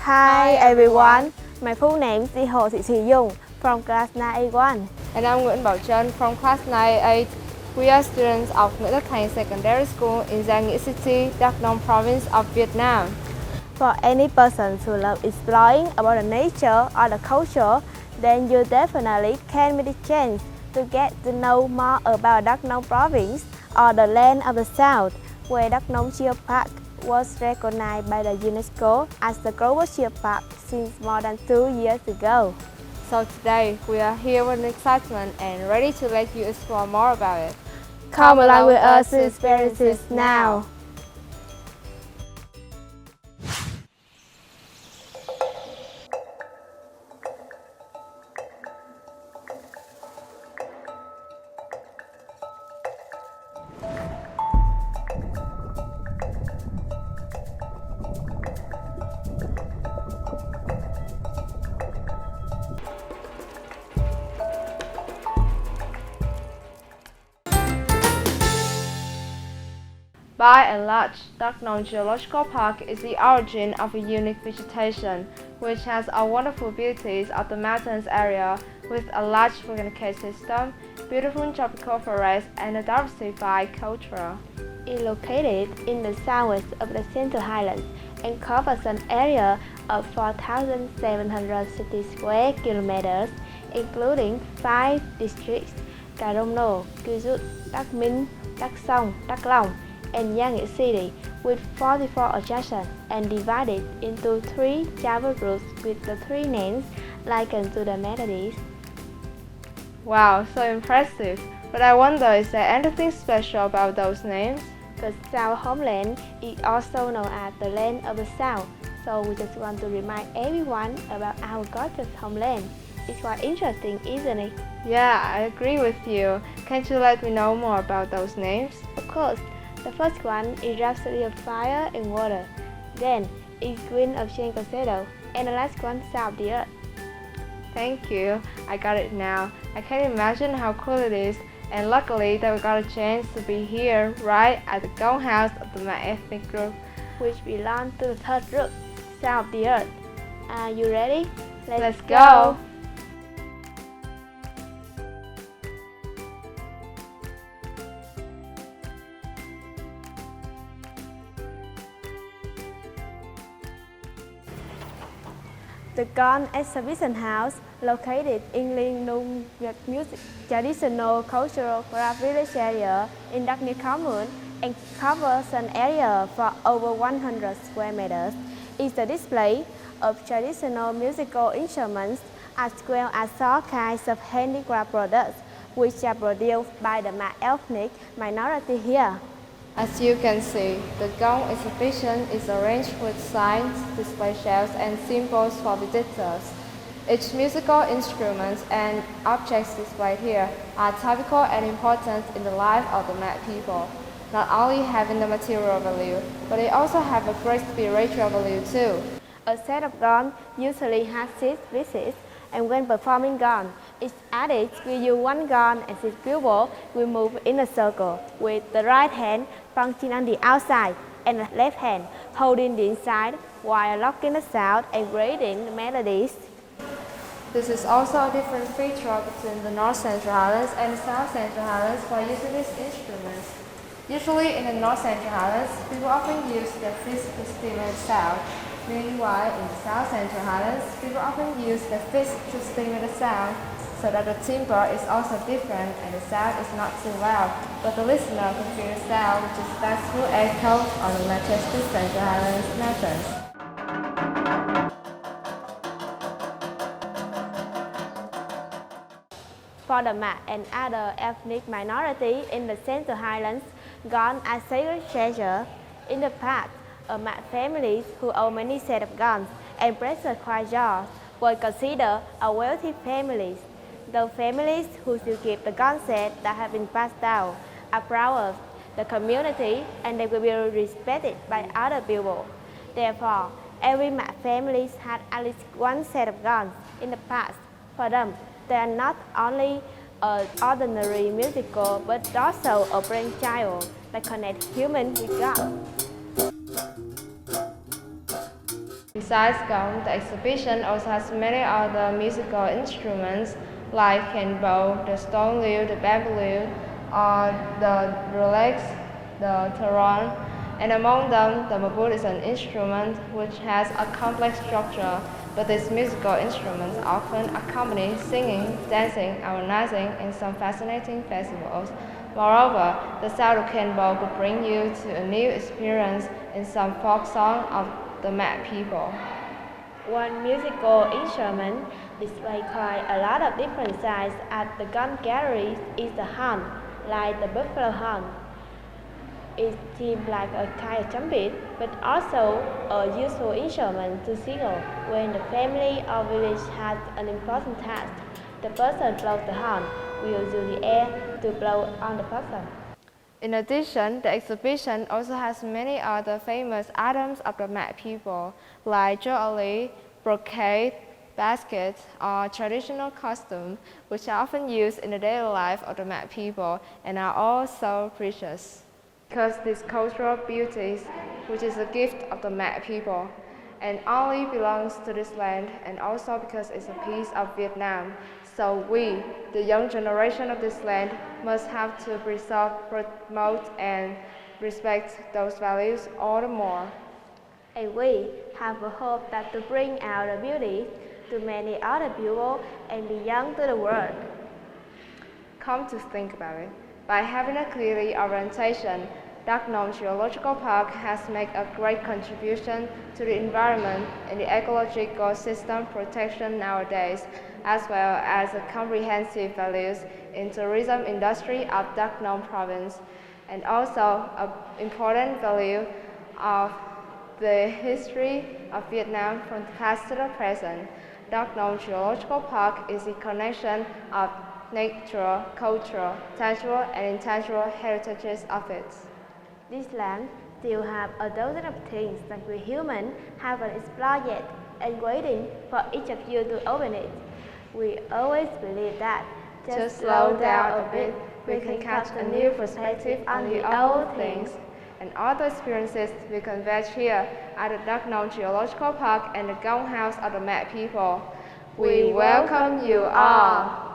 Hi everyone, my full name is Hồ Thị Thùy Dung from class 9A1. And I'm Nguyễn Bảo Trân from class 9A8. We are students of Nguyễn Thanh Secondary School in Giang Nghĩa City, Đắk Nông Province of Vietnam. For any person who loves exploring about the nature or the culture, then you definitely can make the chance to get to know more about Đắk Nông Province or the land of the South, where Đắk Nông Park was recognized by the UNESCO as the global park since more than 2 years ago. So today, we are here with excitement and ready to let you explore more about it. Come along with us to experience it now. By and large, Đắk Nông Geological Park is the origin of a unique vegetation, which has our wonderful beauties of the mountains area with a large volcanic system, beautiful tropical forests, and a diversified culture. It is located in the southwest of the Central Highlands and covers an area of 4,760 square kilometers, including 5 districts: Cà Rông Nô, Cư Rút, Đắk Minh, Đắk Song, Đắk Long, and Giang Nghĩa City, with 44 adjacent and divided into 3 travel routes with the 3 names likened to the melodies. Wow, so impressive! But I wonder, is there anything special about those names? The South Homeland is also known as the Land of the South, so we just want to remind everyone about our gorgeous homeland. It's quite interesting, isn't it? Yeah, I agree with you. Can't you let me know more about those names? Of course. The first one is Rhapsody of Fire and Water, then is Queen of Shenkosedo, and the last one, South of the Earth. Thank you, I got it now. I can imagine how cool it is, and luckily that we got a chance to be here right at the Gong house of my ethnic group, which belongs to the third group, South of the Earth. Are you ready? Let's go! The Gong Exhibition House, located in Linh Nung Music Traditional Cultural Craft Village area in Đắk Nông Commune and covers an area for over 100 square meters, is a display of traditional musical instruments as well as all kinds of handicraft products, which are produced by the ethnic minority here. As you can see, the Gong exhibition is arranged with signs, display shelves, and symbols for visitors. Each musical instruments and objects displayed here are typical and important in the life of the Mad people, not only having the material value, but they also have a great spiritual value too. A set of gong usually has 6 pieces, and when performing gong, each artist will use one gong and 6 pupils will move in a circle, with the right hand pointing on the outside and the left hand holding the inside while locking the sound and grading the melodies. This is also a different feature between the North Central Highlands and the South Central Highlands for using these instruments. Usually in the North Central Highlands, people often use their fists to stimulate sound. Meanwhile, in the South Central Highlands, people often use their fists to stimulate the sound, so that the timbre is also different and the sound is not too loud, but the listener can feel the sound, which is that full echo on the Manchester Central Highlands mountains. For the Mat and other ethnic minorities in the Central Highlands, gong are sacred treasure. In the past, Mat families who own many sets of gongs and precious coin jars were considered a wealthy families. The families who still keep the gong set that have been passed down are proud of the community and they will be respected by other people. Therefore, every Mat family had at least one set of gongs in the past. For them, they are not only an ordinary musical but also a brainchild that connects humans with God. Besides Gong, the exhibition also has many other musical instruments like kanbo, the stone lute, the bamboo lute, the relax, the taron, and among them, the mabut is an instrument which has a complex structure, but these musical instruments often accompany singing, dancing, harmonizing in some fascinating festivals. Moreover, the sound of kanbo could bring you to a new experience in some folk song of the Mat people. One musical instrument displayed quite a lot of different sizes at the gun gallery is the horn, like the buffalo horn. It seems like a kind of trumpet, but also a useful instrument to signal when the family or village has an important task. The person blows the horn will use the air to blow on the person. In addition, the exhibition also has many other famous items of the Mat people, like jewelry, brocade, baskets, or traditional costumes, which are often used in the daily life of the Mat people and are all so precious. Because these cultural beauties, which is a gift of the Mat people, and only belongs to this land, and also because it's a piece of Vietnam. So we, the young generation of this land, must have to preserve, promote, and respect those values all the more. And we have a hope that to bring out the beauty to many other people and beyond to the world. Come to think about it, by having a clear orientation, Dak Nong Geological Park has made a great contribution to the environment and the ecological system protection nowadays, as well as the comprehensive values in tourism industry of Dak Nong province, and also an important value of the history of Vietnam from the past to the present. Dak Nong Geological Park is a connection of natural, cultural, tangible, and intangible heritages of it. This land still have a dozen of things that we humans haven't explored yet and waiting for each of you to open it. We always believe that just slow down a bit, we can catch a new perspective on the old things. And all the experiences we convey here at the Dak Nong Geological Park and the Gong House of the Mat people. We welcome you all.